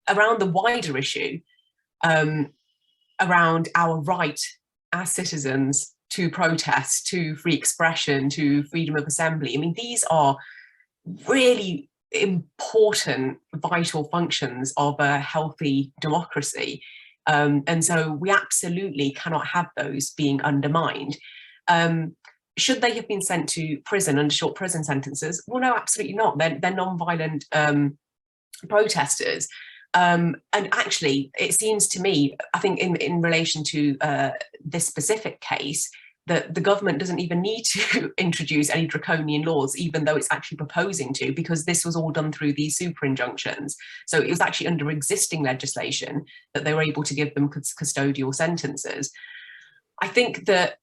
around the wider issue, around our right as citizens to protest, to free expression, to freedom of assembly. I mean, these are really important, vital functions of a healthy democracy. And so we absolutely cannot have those being undermined. Should they have been sent to prison under short prison sentences? Well, no, absolutely not. They're non-violent protesters. And actually, it seems to me, I think in relation to this specific case, that the government doesn't even need to introduce any draconian laws, even though it's actually proposing to, because this was all done through these super injunctions. So it was actually under existing legislation that they were able to give them custodial sentences. I think that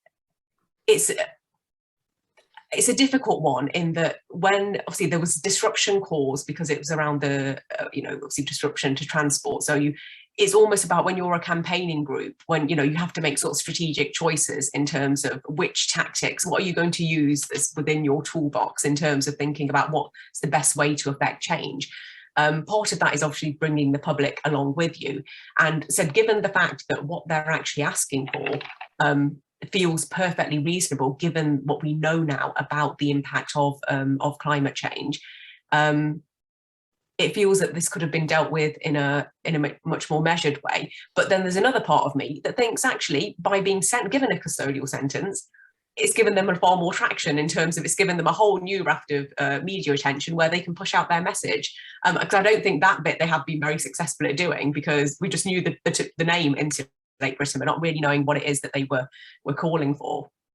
it's a difficult one in that when obviously there was disruption caused because it was around the, obviously disruption to transport. So it's almost about when you're a campaigning group, when, you have to make sort of strategic choices in terms of which tactics, what are you going to use this within your toolbox in terms of thinking about what's the best way to affect change. Part of that is obviously bringing the public along with you. And so given the fact that what they're actually asking for feels perfectly reasonable, given what we know now about the impact of climate change, it feels that this could have been dealt with in a much more measured way. But then there's another part of me that thinks actually by being given a custodial sentence, it's given them a far more traction in terms of it's given them a whole new raft of media attention where they can push out their message. Because I don't think that bit they have been very successful at doing, because we just knew the name Insulate Britain, but not really knowing what it is that they were calling for.